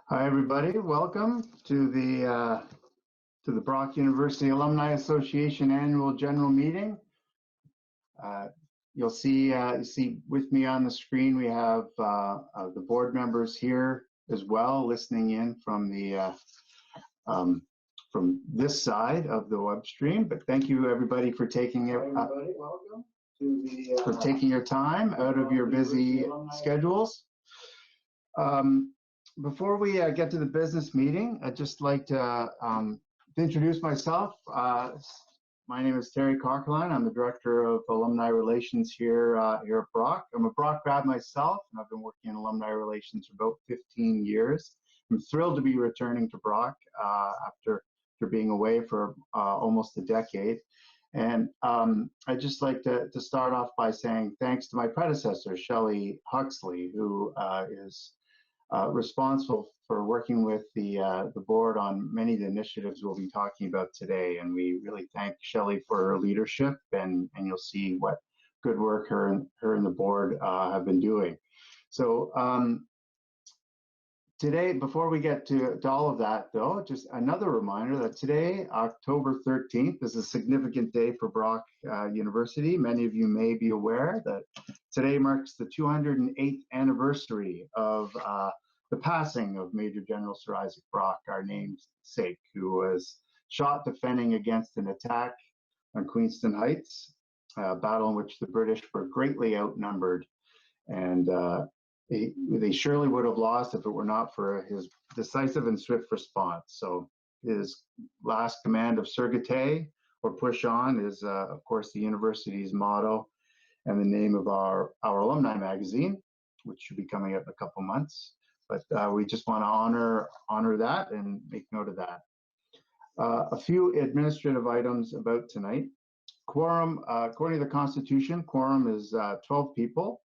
Hi, everybody. Welcome to the Brock University Alumni Association Annual General Meeting. You'll see with me on the screen we have the board members here as well, listening in from the from this side of the web stream. But thank you, everybody, for taking it. Welcome to the for taking your time out of your busy schedules. Before we get to the business meeting, I'd just like to introduce myself. My name is Terry Coquelin. I'm the Director of Alumni Relations here at Brock. I'm a Brock grad myself, and I've been working in alumni relations for about 15 years. I'm thrilled to be returning to Brock after being away for almost a decade. And I'd just like to start off by saying thanks to my predecessor, Shelley Huxley, who is responsible for working with the board on many of the initiatives we'll be talking about today. And we really thank Shelley for her leadership, and you'll see what good work her and the board have been doing. So today, before we get to all of that, though, just another reminder that today, October 13th, is a significant day for Brock University. Many of you may be aware that today marks the 208th anniversary of the passing of Major General Sir Isaac Brock, our namesake, who was shot defending against an attack on Queenston Heights, a battle in which the British were greatly outnumbered, and they surely would have lost if it were not for his decisive and swift response. So his last command of Surgite, or push on, is of course the university's motto and the name of our alumni magazine, which should be coming out in a couple months. But we just want to honor that and make note of that. A few administrative items about tonight. Quorum, according to the Constitution, quorum is 12 people.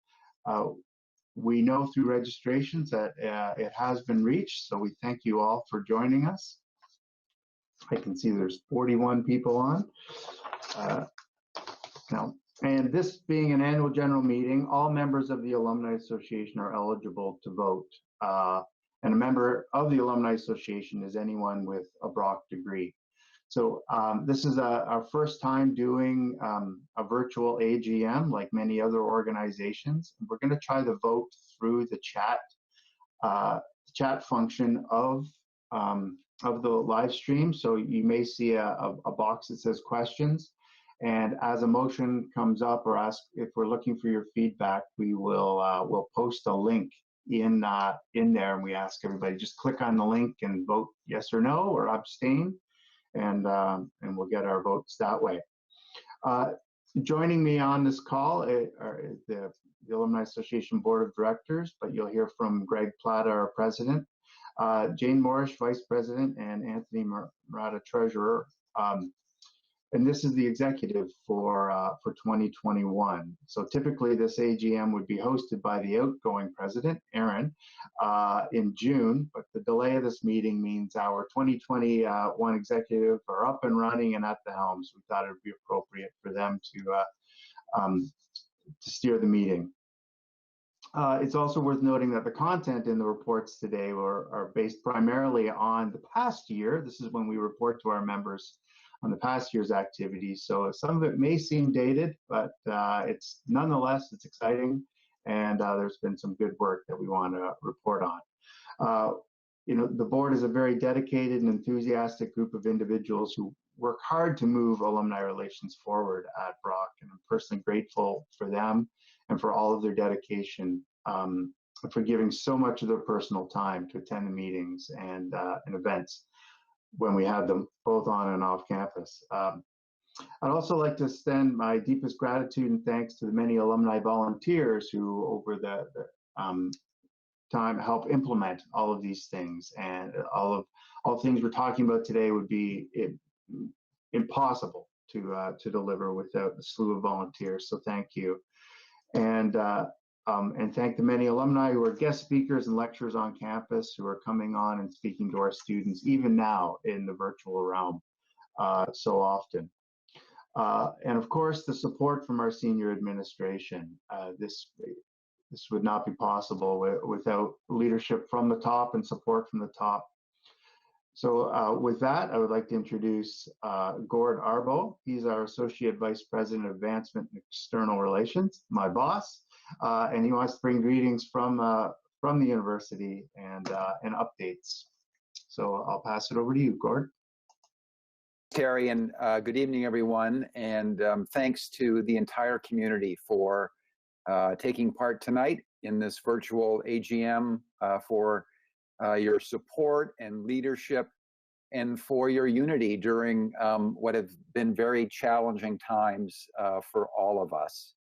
We know through registrations that it has been reached, so we thank you all for joining us. I can see there's 41 people on. Now, and this being an annual general meeting, all members of the Alumni Association are eligible to vote. And a member of the Alumni Association is anyone with a Brock degree. So this is our first time doing a virtual AGM, like many other organizations. We're going to try to vote through the chat function of the live stream. So you may see a box that says questions. And as a motion comes up, or ask if we're looking for your feedback, we will we'll post a link in there, and we ask everybody just click on the link and vote yes or no or abstain, and we'll get our votes that way. Joining me on this call are the Alumni Association Board of Directors, but you'll hear from Greg Plata, our president, Jane Morrish, vice president, and Anthony Murata, treasurer. And this is the executive for 2021. So typically this AGM would be hosted by the outgoing president, Aaron, in June, but the delay of this meeting means our 2021 executive are up and running and at the helm, so we thought it would be appropriate for them to steer the meeting. It's also worth noting that the content in the reports today are based primarily on the past year. This is when we report to our members on the past year's activities. So some of it may seem dated, but it's nonetheless, it's exciting. And there's been some good work that we want to report on. You know, the board is a very dedicated and enthusiastic group of individuals who work hard to move alumni relations forward at Brock. And I'm personally grateful for them and for all of their dedication, for giving so much of their personal time to attend the meetings and events when we had them both on and off campus. I'd also like to extend my deepest gratitude and thanks to the many alumni volunteers who over the time help implement all of these things, and all things we're talking about today would be impossible to deliver without the slew of volunteers, so thank you. And thank the many alumni who are guest speakers and lecturers on campus who are coming on and speaking to our students, even now in the virtual realm, so often. And of course, the support from our senior administration. this would not be possible without leadership from the top and support from the top. So with that, I would like to introduce Gord Arbo. He's our Associate Vice President of Advancement and External Relations, my boss, and he wants to bring greetings from the university and updates. So I'll pass it over to you, Gord. Terry, and good evening, everyone. And thanks to the entire community for taking part tonight in this virtual AGM, for your support and leadership, and for your unity during what have been very challenging times for all of us.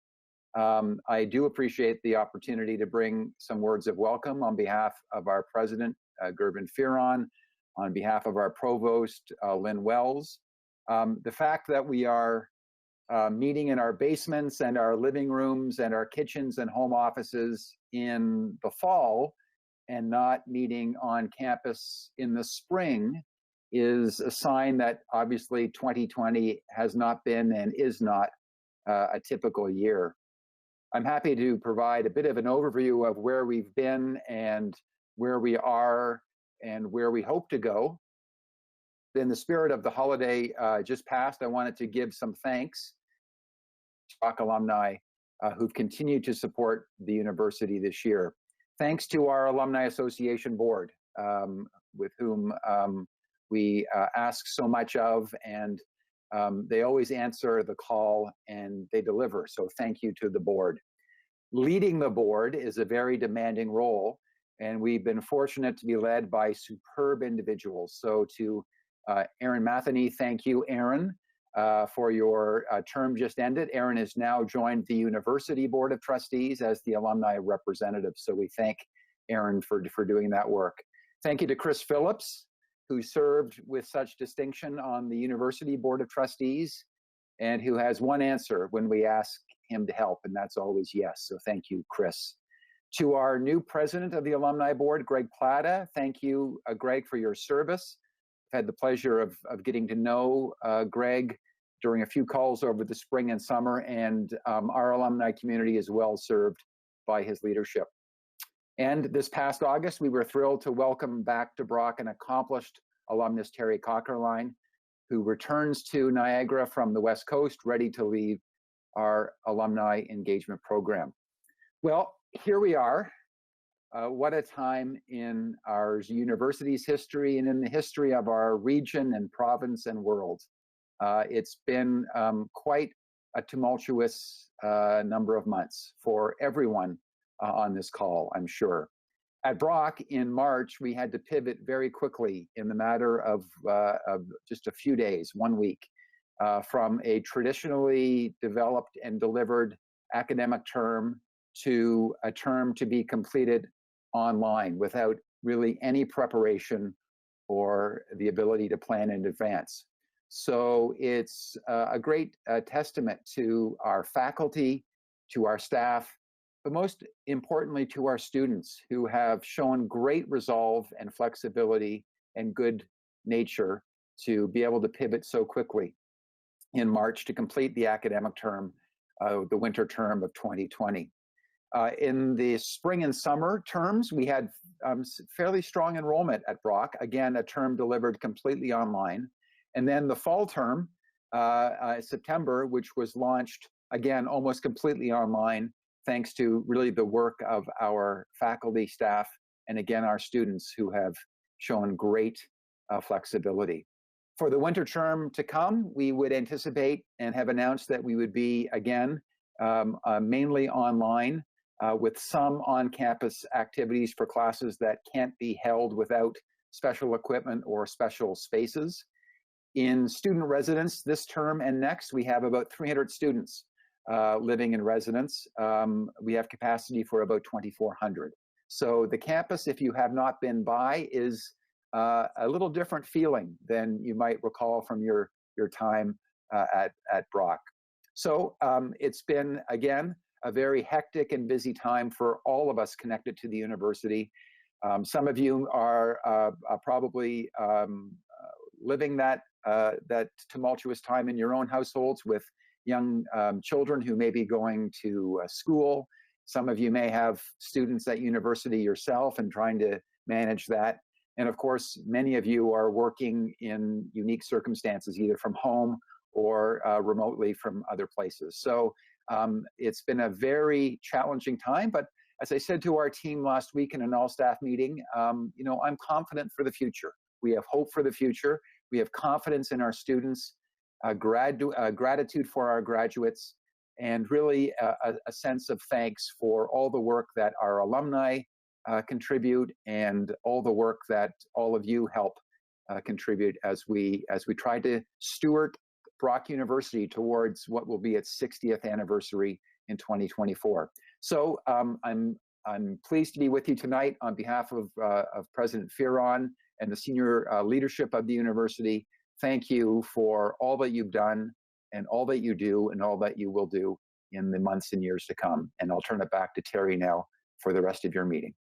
I do appreciate the opportunity to bring some words of welcome on behalf of our president, Gerben Fearon, on behalf of our provost, Lynn Wells. The fact that we are meeting in our basements and our living rooms and our kitchens and home offices in the fall and not meeting on campus in the spring is a sign that obviously 2020 has not been and is not a typical year. I'm happy to provide a bit of an overview of where we've been and where we are and where we hope to go. In the spirit of the holiday just passed, I wanted to give some thanks to BUAA alumni who've continued to support the university this year. Thanks to our Alumni Association board, with whom we ask so much of, and they always answer the call and they deliver. So thank you to the board. Leading the board is a very demanding role, and we've been fortunate to be led by superb individuals. So to Aaron Matheny, thank you, Aaron, for your term just ended. Aaron has now joined the University Board of Trustees as the alumni representative. So we thank Aaron for doing that work. Thank you to Chris Phillips, who served with such distinction on the University Board of Trustees and who has one answer when we ask him to help, and that's always yes. So thank you, Chris. To our new president of the Alumni Board, Greg Plata, thank you, Greg, for your service. I've had the pleasure of getting to know Greg during a few calls over the spring and summer, and our alumni community is well served by his leadership. And this past August, we were thrilled to welcome back to BUAA an accomplished alumnus, Terry Cockerline, who returns to Niagara from the West Coast, ready to lead our Alumni Engagement program. Well, here we are. What a time in our university's history and in the history of our region and province and world. It's been quite a tumultuous number of months for everyone on this call, I'm sure. At BUAA in March, we had to pivot very quickly in the matter of just a few days, 1 week, from a traditionally developed and delivered academic term to a term to be completed online without really any preparation or the ability to plan in advance. So it's a great testament to our faculty, to our staff, but most importantly to our students who have shown great resolve and flexibility and good nature to be able to pivot so quickly in March to complete the academic term, the winter term of 2020. In the spring and summer terms, we had fairly strong enrollment at BUAA, again, a term delivered completely online. And then the fall term, September, which was launched, again, almost completely online, thanks to really the work of our faculty, staff, and again, our students who have shown great flexibility. For the winter term to come, we would anticipate and have announced that we would be, again, mainly online, with some on-campus activities for classes that can't be held without special equipment or special spaces. In student residence this term and next, we have about 300 students living in residence. We have capacity for about 2,400. So the campus, if you have not been by, is a little different feeling than you might recall from your time at BUAA. So it's been, again, a very hectic and busy time for all of us connected to the university. Some of you are probably living that tumultuous time in your own households with young children who may be going to school. Some of you may have students at university yourself and trying to manage that. And of course, many of you are working in unique circumstances, either from home or remotely from other places. So it's been a very challenging time, but as I said to our team last week in an all-staff meeting, you know, I'm confident for the future. We have hope for the future. We have confidence in our students, gratitude for our graduates, and really a sense of thanks for all the work that our alumni contribute and all the work that all of you help contribute as we try to steward Brock University towards what will be its 60th anniversary in 2024. So I'm pleased to be with you tonight on behalf of President Fearon and the senior leadership of the university. Thank you for all that you've done and all that you do and all that you will do in the months and years to come. And I'll turn it back to Terry now for the rest of your meeting.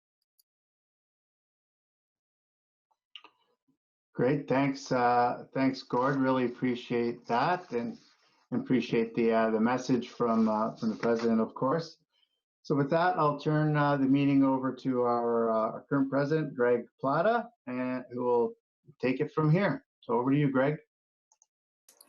Great, thanks, thanks, Gord. Really appreciate that, and appreciate the message from the president, of course. So with that, I'll turn the meeting over to our current president, Greg Plata, and who will take it from here. So over to you, Greg.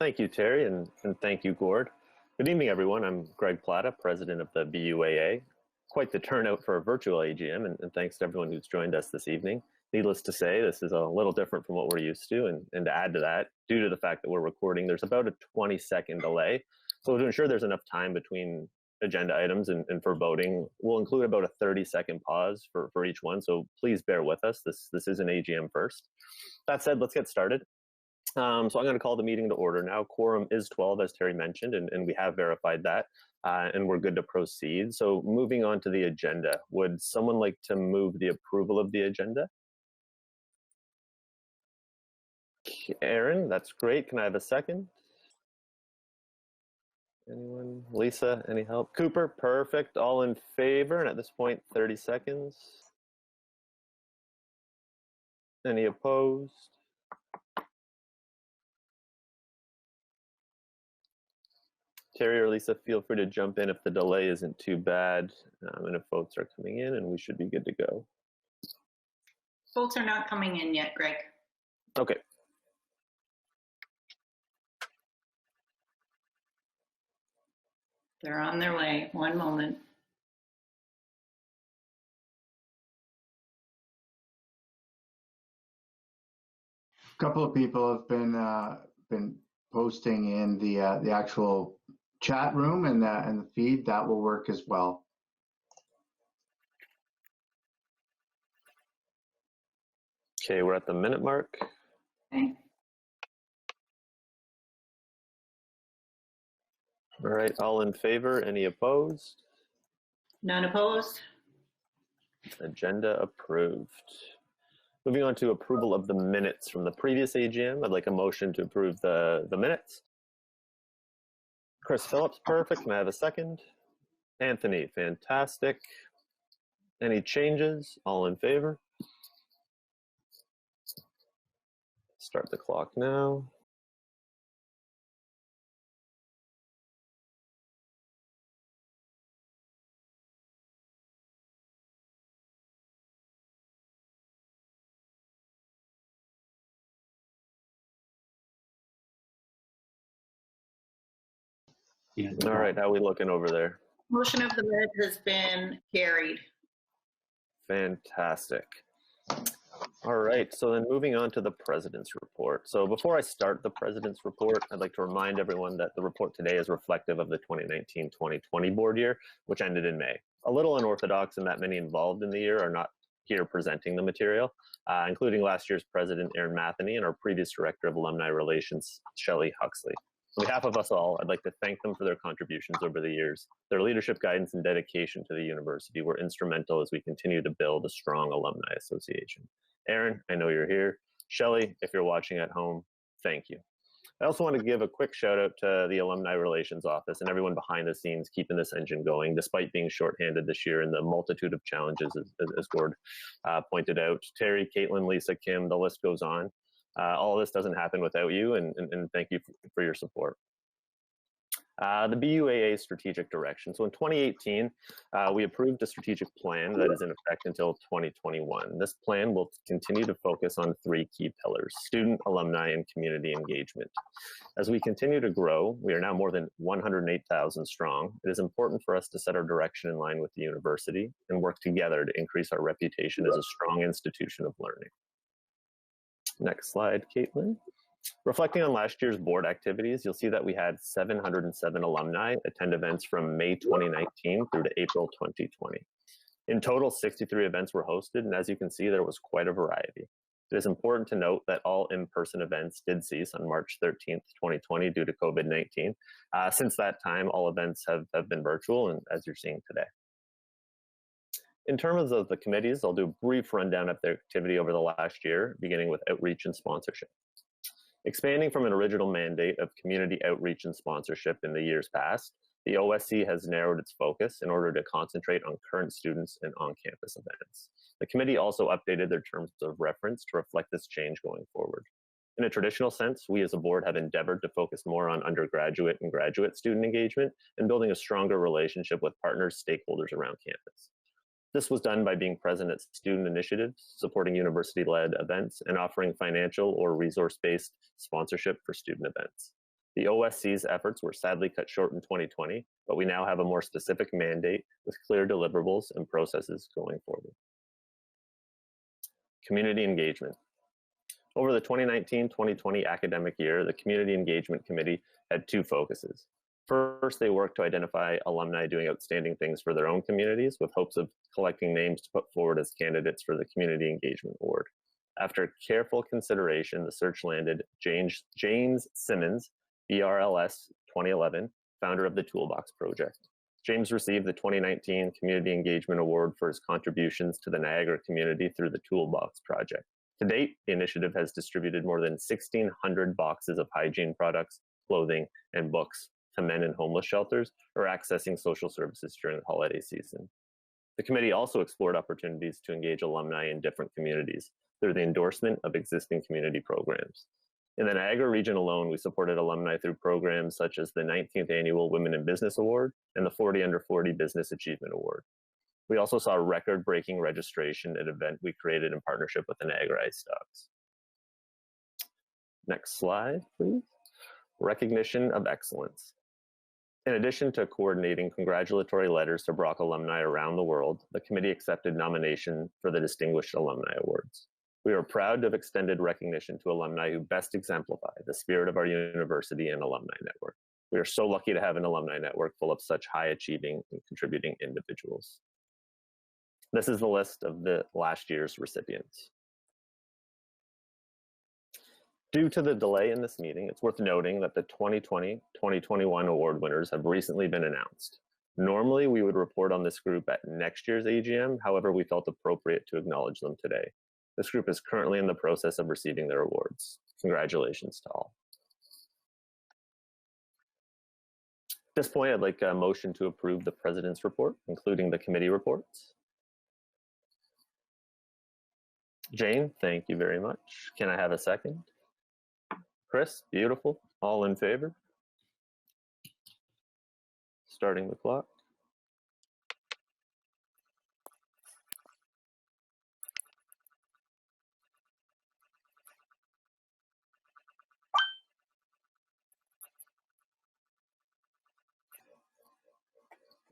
Thank you, Terry, and thank you, Gord. Good evening, everyone. I'm Greg Plata, president of the BUAA. Quite the turnout for a virtual AGM, and thanks to everyone who's joined us this evening. Needless to say, this is a little different from what we're used to, and to add to that, due to the fact that we're recording, there's about a 20-second delay. So to ensure there's enough time between agenda items and for voting, we'll include about a 30-second pause for each one, so please bear with us. This is an AGM first. That said, let's get started. So I'm going to call the meeting to order now. Quorum is 12, as Terry mentioned, and we have verified that, and we're good to proceed. So moving on to the agenda, would someone like to move the approval of the agenda? Aaron, that's great. Can I have a second? Anyone? Lisa, any help? Cooper, perfect. All in favor? And at this point, 30 seconds. Any opposed? Terry or Lisa, feel free to jump in if the delay isn't too bad, and if votes are coming in, and we should be good to go. Votes are not coming in yet, Greg. Okay. They're on their way. One moment. A couple of people have been posting in the actual chat room and the feed. That will work as well. Okay, we're at the minute mark. Okay. All right, all in favor, any opposed? None opposed? Agenda approved. Moving on to approval of the minutes from the previous AGM, I'd like a motion to approve the minutes. Chris Phillips, perfect. Can I have a second? Anthony, fantastic. Any changes? All in favor? Start the clock now. All right, how are we looking over there? Motion of the minutes has been carried. Fantastic. All right, so then moving on to the President's Report. So before I start the President's Report, I'd like to remind everyone that the report today is reflective of the 2019-2020 board year, which ended in May. A little unorthodox in that many involved in the year are not here presenting the material, including last year's President, Aaron Matheny, and our previous Director of Alumni Relations, Shelley Huxley. On behalf of us all, I'd like to thank them for their contributions over the years. Their leadership, guidance, and dedication to the university were instrumental as we continue to build a strong alumni association. Aaron, I know you're here. Shelley, if you're watching at home, thank you. I also want to give a quick shout out to the Alumni Relations Office and everyone behind the scenes keeping this engine going, despite being shorthanded this year and the multitude of challenges, as Gord pointed out. Terry, Caitlin, Lisa, Kim, the list goes on. All of this doesn't happen without you, and thank you for your support. The BUAA strategic direction. So in 2018, we approved a strategic plan that is in effect until 2021. This plan will continue to focus on three key pillars: student, alumni, and community engagement. As we continue to grow, we are now more than 108,000 strong. It is important for us to set our direction in line with the university and work together to increase our reputation as a strong institution of learning. Next slide, Caitlin. Reflecting on last year's board activities, you'll see that we had 707 alumni attend events from May 2019 through to April 2020. In total, 63 events were hosted, and as you can see, there was quite a variety. It is important to note that all in-person events did cease on March 13th, 2020 due to COVID-19. Since that time, all events have been virtual, and as you're seeing today. In terms of the committees, I'll do a brief rundown of their activity over the last year, beginning with outreach and sponsorship. Expanding from an original mandate of community outreach and sponsorship in the years past, the OSC has narrowed its focus in order to concentrate on current students and on-campus events. The committee also updated their terms of reference to reflect this change going forward. In a traditional sense, we as a board have endeavored to focus more on undergraduate and graduate student engagement and building a stronger relationship with partners, stakeholders around campus. This was done by being present at student initiatives, supporting university-led events, and offering financial or resource-based sponsorship for student events. The OSC's efforts were sadly cut short in 2020, but we now have a more specific mandate with clear deliverables and processes going forward. Community engagement. Over the 2019-2020 academic year, the Community Engagement Committee had two focuses. First, they worked to identify alumni doing outstanding things for their own communities with hopes of collecting names to put forward as candidates for the Community Engagement Award. After careful consideration, the search landed James Simmons, BRLS 2011, founder of the Toolbox Project. James received the 2019 Community Engagement Award for his contributions to the Niagara community through the Toolbox Project. To date, the initiative has distributed more than 1,600 boxes of hygiene products, clothing, and books to men in homeless shelters or accessing social services during the holiday season. The committee also explored opportunities to engage alumni in different communities through the endorsement of existing community programs. In the Niagara region alone, we supported alumni through programs such as the 19th Annual Women in Business Award and the 40 Under 40 Business Achievement Award. We also saw record-breaking registration at an event we created in partnership with the Niagara Ice Dogs. Next slide, please. Recognition of excellence. In addition to coordinating congratulatory letters to Brock alumni around the world, the committee accepted nomination for the Distinguished Alumni Awards. We are proud to have extended recognition to alumni who best exemplify the spirit of our university and alumni network. We are so lucky to have an alumni network full of such high-achieving and contributing individuals. This is the list of the last year's recipients. Due to the delay in this meeting, it's worth noting that the 2020-2021 award winners have recently been announced. Normally, we would report on this group at next year's AGM. However, we felt appropriate to acknowledge them today. This group is currently in the process of receiving their awards. Congratulations to all. At this point, I'd like a motion to approve the President's report, including the committee reports. Jane, thank you very much. Can I have a second? Chris, beautiful. All in favor? Starting the clock.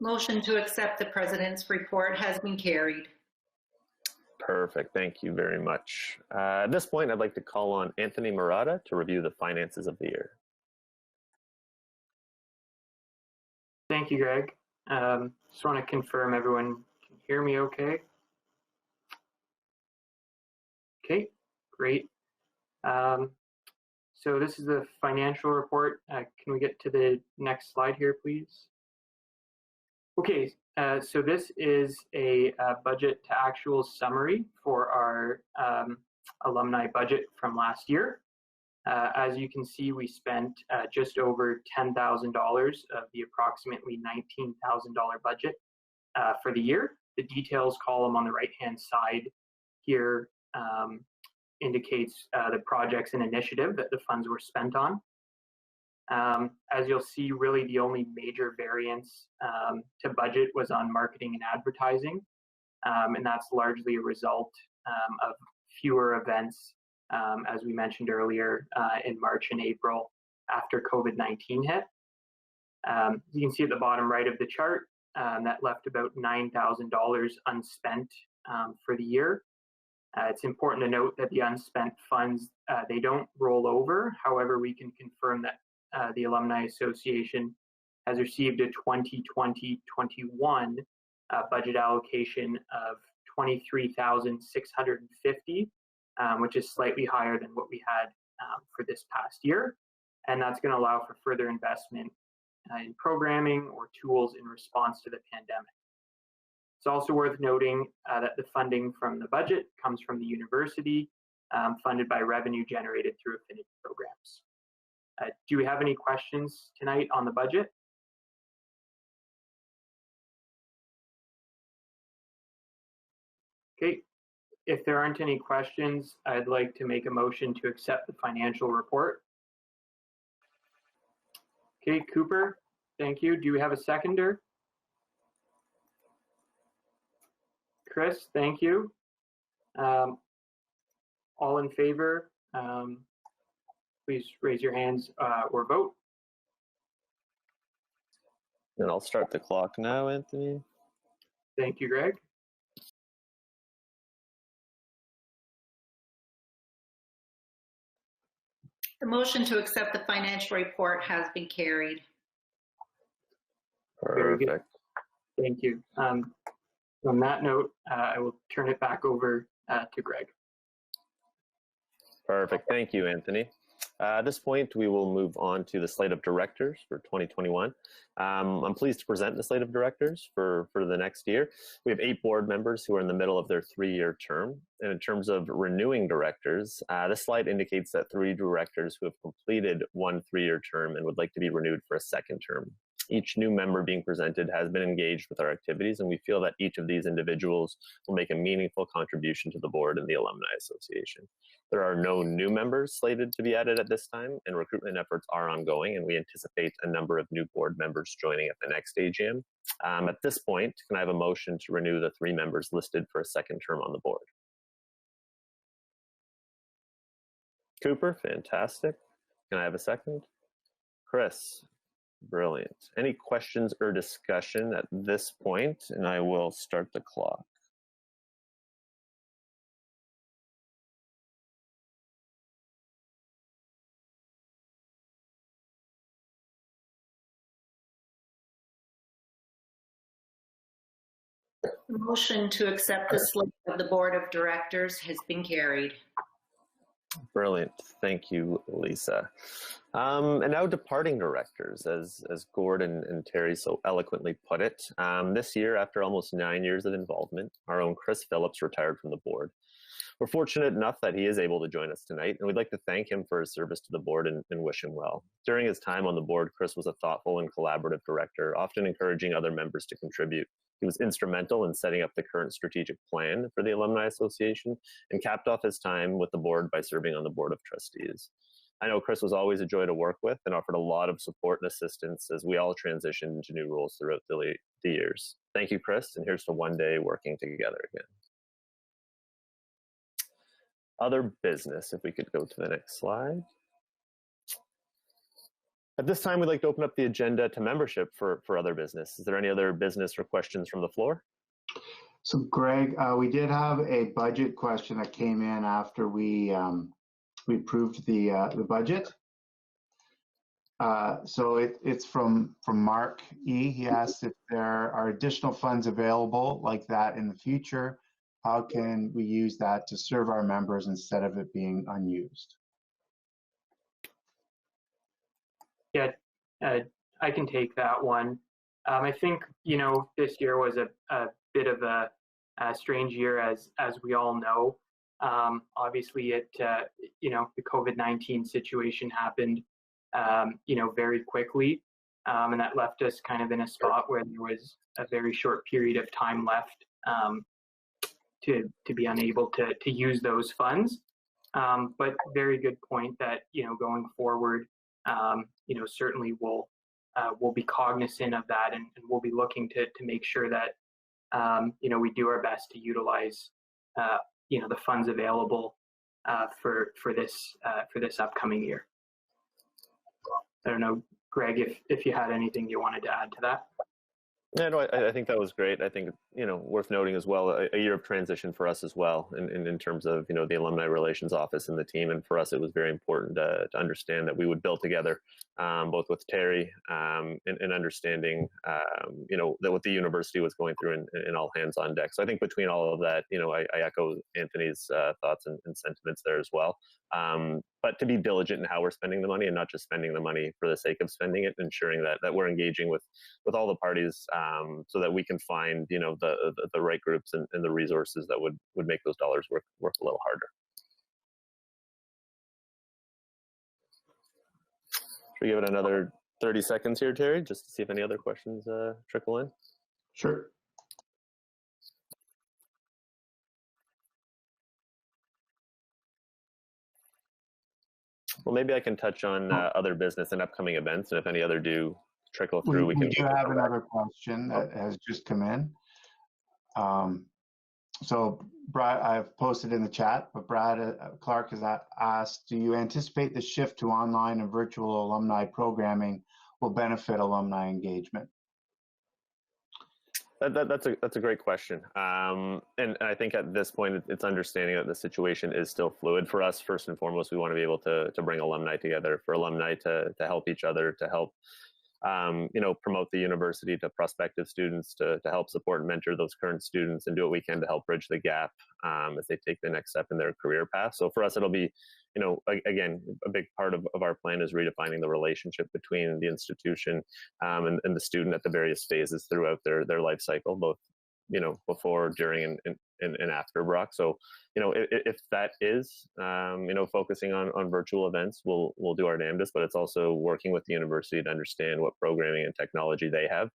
Motion to accept the President's report has been carried. Perfect. Thank you very much. At this point, I'd like to call on Anthony Murata to review the finances of the year. Thank you, Greg. Just want to confirm everyone can hear me okay. Okay, great. So this is the financial report. Can we get to the next slide here, please? Okay, so this is a budget to actual summary for our alumni budget from last year. As you can see, we spent just over $10,000 of the approximately $19,000 budget for the year. The details column on the right-hand side here indicates the projects and initiative that the funds were spent on. As you'll see, really the only major variance to budget was on marketing and advertising, and that's largely a result of fewer events, as we mentioned earlier, in March and April after COVID-19 hit. You can see at the bottom right of the chart that left about $9,000 unspent for the year. It's important to note that the unspent funds, they don't roll over. However, we can confirm that the Alumni Association has received a 2020-21 budget allocation of $23,650, which is slightly higher than what we had for this past year. And that's going to allow for further investment in programming or tools in response to the pandemic. It's also worth noting that the funding from the budget comes from the university, funded by revenue generated through affinity programs. Do we have any questions tonight on the budget? Okay, if there aren't any questions, I'd like to make a motion to accept the financial report. Okay, Cooper, thank you. Do we have a seconder? Chris, thank you. All in favor, please raise your hands or vote. And I'll start the clock now, Anthony. Thank you, Greg. The motion to accept the financial report has been carried. Very good. Perfect. Thank you. On that note, I will turn it back over to Greg. Perfect. Thank you, Anthony. At this point, we will move on to the slate of directors for 2021. I'm pleased to present the slate of directors for the next year. We have 8 board members who are in the middle of their 3-year term. And in terms of renewing directors, this slide indicates that 3 directors who have completed 1 3-year term and would like to be renewed for a 2nd term. Each new member being presented has been engaged with our activities, and we feel that each of these individuals will make a meaningful contribution to the board and the Alumni Association. There are no new members slated to be added at this time, and recruitment efforts are ongoing, and we anticipate a number of new board members joining at the next AGM. At this point, can I have a motion to renew the 3 members listed for a 2nd term on the board? Cooper, fantastic. Can I have a second? Chris, brilliant. Any questions or discussion at this point? And I will start the clock. The motion to accept the slate of the board of directors has been carried. Brilliant. Thank you, Lisa. And now departing directors, as Gord and Terry so eloquently put it. This year, after almost 9 years of involvement, our own Chris Phillips retired from the board. We're fortunate enough that he is able to join us tonight, and we'd like to thank him for his service to the board and wish him well. During his time on the board, Chris was a thoughtful and collaborative director, often encouraging other members to contribute. He was instrumental in setting up the current strategic plan for the Alumni Association and capped off his time with the board by serving on the board of trustees. I know Chris was always a joy to work with and offered a lot of support and assistance as we all transitioned into new roles throughout the years. Thank you, Chris, and here's to one day working together again. Other business, if we could go to the next slide. At this time, we'd like to open up the agenda to membership for other business. Is there any other business or questions from the floor? So Greg, we did have a budget question that came in after we approved the budget. So it's from Mark E. He asked if there are additional funds available like that in the future. How can we use that to serve our members instead of it being unused? Yeah, I can take that one. I think, this year was a bit of a strange year, as we all know. Obviously, the COVID-19 situation happened, very quickly, and that left us kind of in a spot where there was a very short period of time left to be unable to use those funds. But very good point that, going forward, certainly we'll be cognizant of that, and we'll be looking to make sure that we do our best to utilize the funds available for this upcoming year. I don't know, Greg, if you had anything you wanted to add to that. Yeah, no, I think that was great. I think, worth noting as well, a year of transition for us as well, in terms of, the Alumni Relations Office and the team. And for us, it was very important to understand that we would build together, both with Terry and understanding, that what the university was going through and all hands on deck. So I think between all of that, I echo Anthony's thoughts and sentiments there as well. But to be diligent in how we're spending the money, and not just spending the money for the sake of spending it, ensuring that we're engaging with all the parties, so that we can find the right groups and the resources that would make those dollars work a little harder. Should we give it another 30 seconds here, Terry, just to see if any other questions trickle in? Sure. Well, maybe I can touch on other business and upcoming events, and if any other do trickle through, we can. We do have another question that has just come in. So Brad, I've posted in the chat, but Brad Clark has asked, do you anticipate the shift to online and virtual alumni programming will benefit alumni engagement? That's a great question. And I think at this point, it's understanding that the situation is still fluid for us. First and foremost, we want to be able to bring alumni together, for alumni to help each other, to help promote the university to prospective students, to help support and mentor those current students, and do what we can to help bridge the gap as they take the next step in their career path. So for us, it'll be, again, a big part of our plan is redefining the relationship between the institution and the student at the various phases throughout their life cycle, both before, during, and after Brock. So, if that is, focusing on virtual events, we'll do our damnedest, but it's also working with the university to understand what programming and technology they have,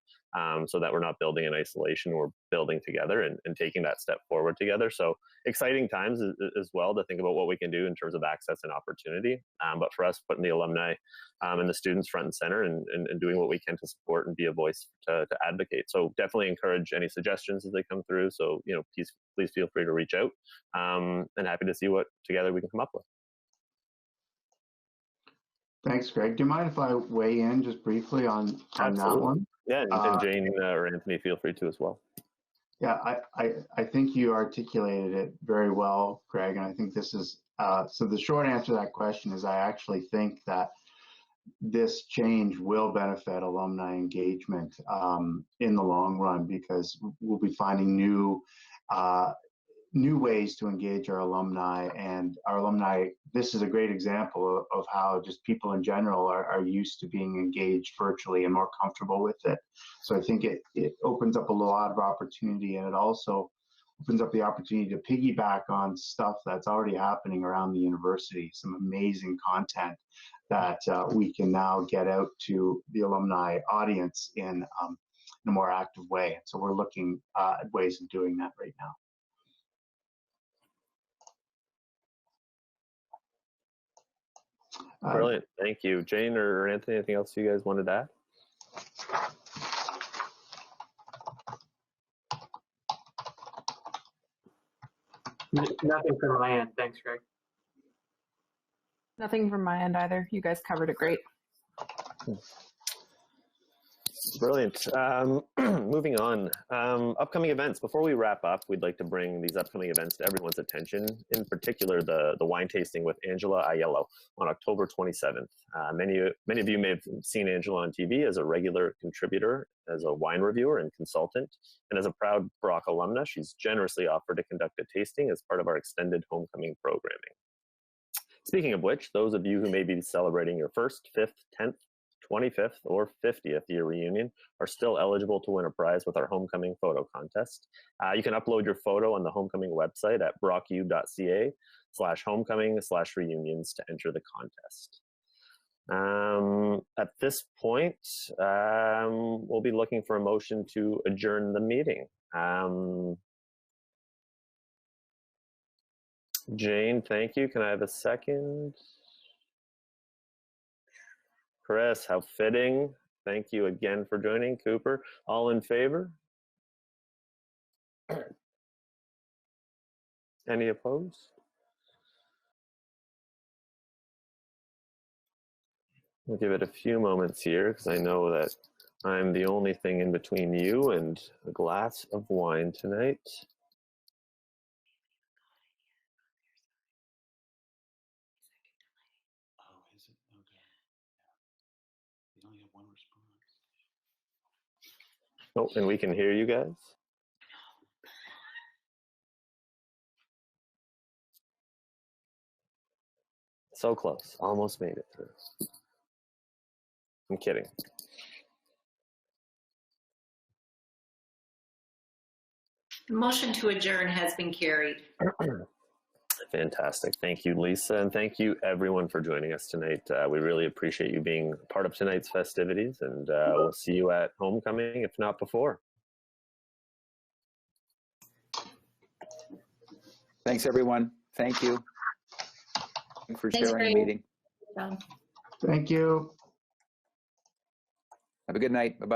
so that we're not building in isolation, we're building together and taking that step forward together. So exciting times as well to think about what we can do in terms of access and opportunity. But for us, putting the alumni and the students front and center, and doing what we can to support and be a voice to advocate. So definitely encourage any suggestions as they come through. So, please feel free to reach out, and happy to see what together we can come up with. Thanks, Greg. Do you mind if I weigh in just briefly on that one? Yeah, and Jane or Anthony, feel free to as well. Yeah, I think you articulated it very well, Greg, and I think this is, so the short answer to that question is I actually think that this change will benefit alumni engagement in the long run, because we'll be finding new ways to engage our alumni, and our alumni, this is a great example of how just people in general are used to being engaged virtually and more comfortable with it. So I think it opens up a lot of opportunity, and it also opens up the opportunity to piggyback on stuff that's already happening around the university, some amazing content that we can now get out to the alumni audience in a more active way. So we're looking at ways of doing that right now. Brilliant. Thank you. Jane or Anthony, anything else you guys wanted to add? Nothing from my end. Thanks, Greg. Nothing from my end either. You guys covered it great. Brilliant. Moving on. Upcoming events. Before we wrap up, we'd like to bring these upcoming events to everyone's attention, in particular the wine tasting with Angela Aiello on October 27th. Many of you may have seen Angela on TV as a regular contributor, as a wine reviewer and consultant, and as a proud Brock alumna, she's generously offered to conduct a tasting as part of our extended homecoming programming. Speaking of which, those of you who may be celebrating your 1st, 5th, 10th, 25th, or 50th year reunion are still eligible to win a prize with our homecoming photo contest. You can upload your photo on the homecoming website at brocku.ca/homecoming/reunions to enter the contest. At this point, we'll be looking for a motion to adjourn the meeting. Jane, thank you. Can I have a second? Chris, how fitting. Thank you again for joining. Cooper, all in favor? Any opposed? We'll give it a few moments here because I know that I'm the only thing in between you and a glass of wine tonight. Oh, is it? Okay. Yeah. You only have one response. Oh, and we can hear you guys. So close, almost made it through. I'm kidding. The motion to adjourn has been carried. Fantastic. Thank you, Lisa. And thank you, everyone, for joining us tonight. We really appreciate you being part of tonight's festivities. And we'll see you at homecoming, if not before. Thanks, everyone. Thank you. Thanks for Thanks, sharing the Greg. meeting. Thank you. Have a good night. Bye-bye.